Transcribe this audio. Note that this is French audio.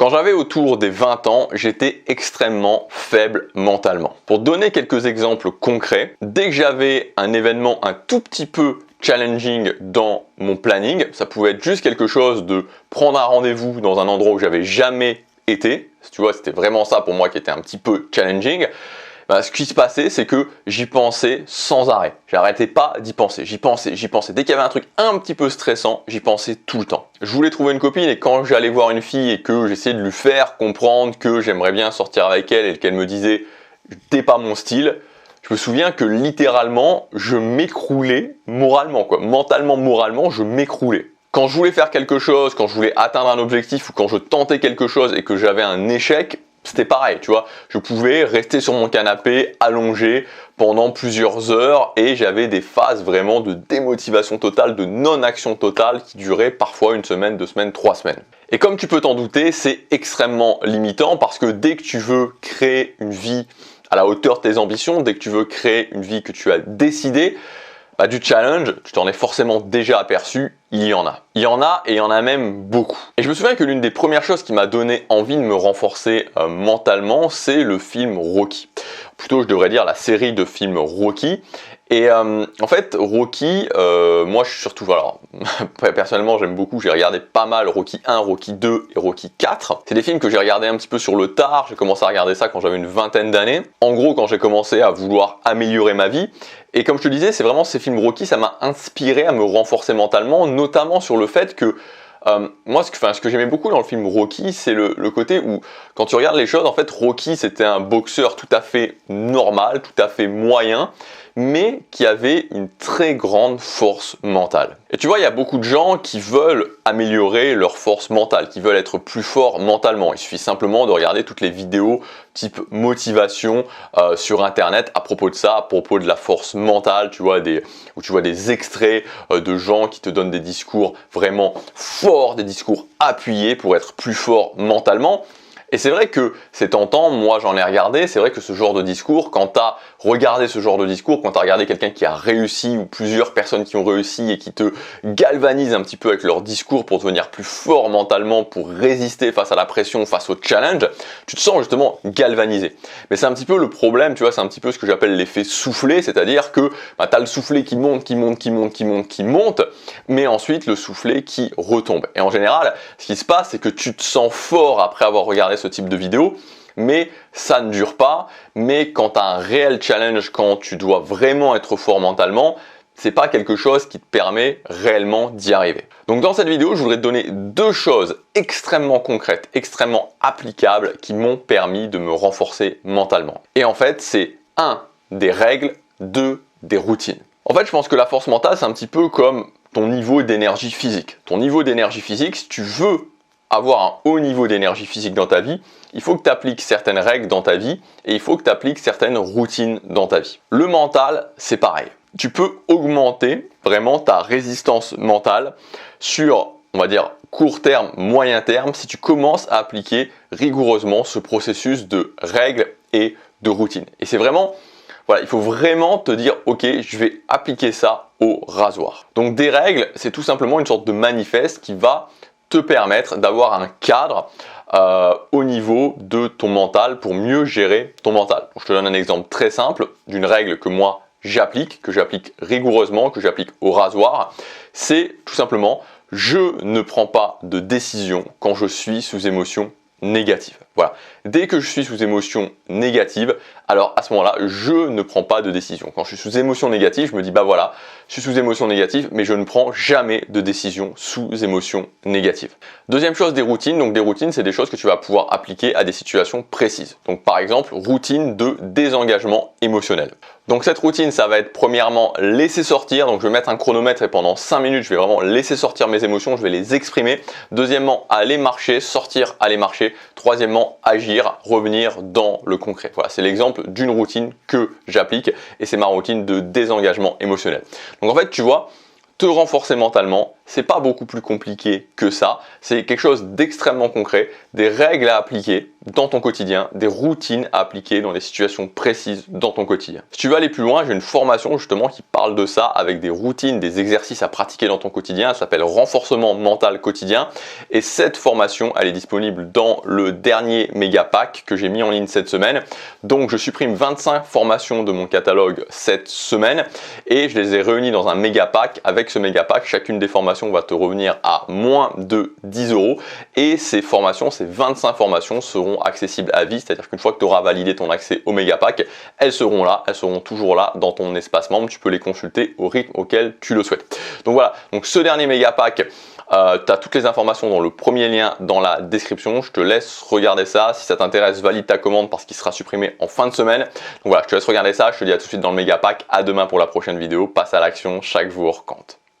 Quand j'avais autour des 20 ans, j'étais extrêmement faible mentalement. Pour donner quelques exemples concrets, dès que j'avais un événement un tout petit peu challenging dans mon planning, ça pouvait être juste quelque chose de prendre un rendez-vous dans un endroit où j'avais jamais été, tu vois, c'était vraiment ça pour moi qui était un petit peu challenging. Ce qui se passait, c'est que j'y pensais sans arrêt. J'arrêtais pas d'y penser, j'y pensais. Dès qu'il y avait un truc un petit peu stressant, j'y pensais tout le temps. Je voulais trouver une copine et quand j'allais voir une fille et que j'essayais de lui faire comprendre que j'aimerais bien sortir avec elle et qu'elle me disait « t'es pas mon style », je me souviens que littéralement, je m'écroulais moralement, quoi. Mentalement, moralement, je m'écroulais. Quand je voulais faire quelque chose, quand je voulais atteindre un objectif ou quand je tentais quelque chose et que j'avais un échec, c'était pareil, tu vois, je pouvais rester sur mon canapé allongé pendant plusieurs heures et j'avais des phases vraiment de démotivation totale, de non-action totale qui duraient parfois une semaine, 2 semaines, 3 semaines. Et comme tu peux t'en douter, c'est extrêmement limitant parce que dès que tu veux créer une vie à la hauteur de tes ambitions, dès que tu veux créer une vie que tu as décidé, du challenge, tu t'en es forcément déjà aperçu, il y en a. Il y en a et il y en a même beaucoup. Et je me souviens que l'une des premières choses qui m'a donné envie de me renforcer mentalement, c'est le film Rocky. Plutôt, je devrais dire la série de films Rocky. Et en fait, Rocky, moi je suis surtout, alors personnellement j'aime beaucoup, j'ai regardé pas mal Rocky 1, Rocky 2 et Rocky 4. C'est des films que j'ai regardé un petit peu sur le tard, j'ai commencé à regarder ça quand j'avais une vingtaine d'années. En gros, quand j'ai commencé à vouloir améliorer ma vie. Et comme je te disais, c'est vraiment ces films Rocky, ça m'a inspiré à me renforcer mentalement, notamment sur le fait que moi, ce que j'aimais beaucoup dans le film Rocky, c'est le côté où, quand tu regardes les choses, en fait, Rocky, c'était un boxeur tout à fait normal, tout à fait moyen, mais qui avait une très grande force mentale. Et tu vois, il y a beaucoup de gens qui veulent améliorer leur force mentale, qui veulent être plus forts mentalement. Il suffit simplement de regarder toutes les vidéos type motivation sur internet à propos de ça, à propos de la force mentale, où tu vois des extraits de gens qui te donnent des discours vraiment forts, des discours appuyés pour être plus fort mentalement. Et c'est vrai que c'est tentant, moi j'en ai regardé, c'est vrai que ce genre de discours, quand tu as regardé ce genre de discours, quand tu as regardé quelqu'un qui a réussi ou plusieurs personnes qui ont réussi et qui te galvanisent un petit peu avec leur discours pour devenir plus fort mentalement, pour résister face à la pression, face au challenge, tu te sens justement galvanisé. Mais c'est un petit peu le problème, tu vois, c'est un petit peu ce que j'appelle l'effet soufflé, c'est-à-dire que tu as le soufflé qui monte, mais ensuite le soufflé qui retombe. Et en général, ce qui se passe, c'est que tu te sens fort après avoir regardé ce type de vidéo, mais ça ne dure pas. Mais quand tu as un réel challenge, quand tu dois vraiment être fort mentalement, c'est pas quelque chose qui te permet réellement d'y arriver. Donc dans cette vidéo, je voudrais te donner 2 choses extrêmement concrètes, extrêmement applicables qui m'ont permis de me renforcer mentalement. Et en fait, c'est 1 des règles, 2 des routines. En fait, je pense que la force mentale, c'est un petit peu comme ton niveau d'énergie physique. Ton niveau d'énergie physique, si tu veux avoir un haut niveau d'énergie physique dans ta vie, il faut que tu appliques certaines règles dans ta vie et il faut que tu appliques certaines routines dans ta vie. Le mental, c'est pareil. Tu peux augmenter vraiment ta résistance mentale sur, on va dire, court terme, moyen terme, si tu commences à appliquer rigoureusement ce processus de règles et de routines. Et c'est vraiment, voilà, il faut vraiment te dire, ok, je vais appliquer ça au rasoir. Donc des règles, c'est tout simplement une sorte de manifeste qui va te permettre d'avoir un cadre au niveau de ton mental pour mieux gérer ton mental. Donc, je te donne un exemple très simple d'une règle que moi j'applique, que j'applique rigoureusement, que j'applique au rasoir. C'est tout simplement, je ne prends pas de décision quand je suis sous émotion négative. Voilà. Dès que je suis sous émotion négative, alors à ce moment-là, je ne prends pas de décision. Quand je suis sous émotion négative, je me dis bah voilà, je suis sous émotion négative, mais je ne prends jamais de décision sous émotion négative. Deuxième chose, des routines. Donc des routines, c'est des choses que tu vas pouvoir appliquer à des situations précises. Donc par exemple, routine de désengagement émotionnel. Donc cette routine, ça va être premièrement laisser sortir. Donc je vais mettre un chronomètre et pendant 5 minutes, je vais vraiment laisser sortir mes émotions, je vais les exprimer. Deuxièmement, aller marcher, sortir, aller marcher. Troisièmement, agir, revenir dans le concret. Voilà, c'est l'exemple d'une routine que j'applique et c'est ma routine de désengagement émotionnel. Donc en fait, tu vois, te renforcer mentalement, c'est pas beaucoup plus compliqué que ça. C'est quelque chose d'extrêmement concret, des règles à appliquer, dans ton quotidien, des routines à appliquer dans des situations précises dans ton quotidien. Si tu veux aller plus loin, j'ai une formation justement qui parle de ça avec des routines, des exercices à pratiquer dans ton quotidien. Elle s'appelle Renforcement mental quotidien et cette formation, elle est disponible dans le dernier méga pack que j'ai mis en ligne cette semaine. Donc je supprime 25 formations de mon catalogue cette semaine et je les ai réunies dans un méga pack. Avec ce méga pack, chacune des formations va te revenir à moins de 10 € et ces formations, ces 25 formations seront accessibles à vie, c'est-à-dire qu'une fois que tu auras validé ton accès au méga pack, elles seront là, elles seront toujours là dans ton espace membre, tu peux les consulter au rythme auquel tu le souhaites. Donc voilà, donc ce dernier méga pack, tu as toutes les informations dans le premier lien dans la description, je te laisse regarder ça, si ça t'intéresse valide ta commande parce qu'il sera supprimé en fin de semaine. Donc voilà, je te laisse regarder ça, je te dis à tout de suite dans le méga pack, à demain pour la prochaine vidéo, passe à l'action, chaque jour compte.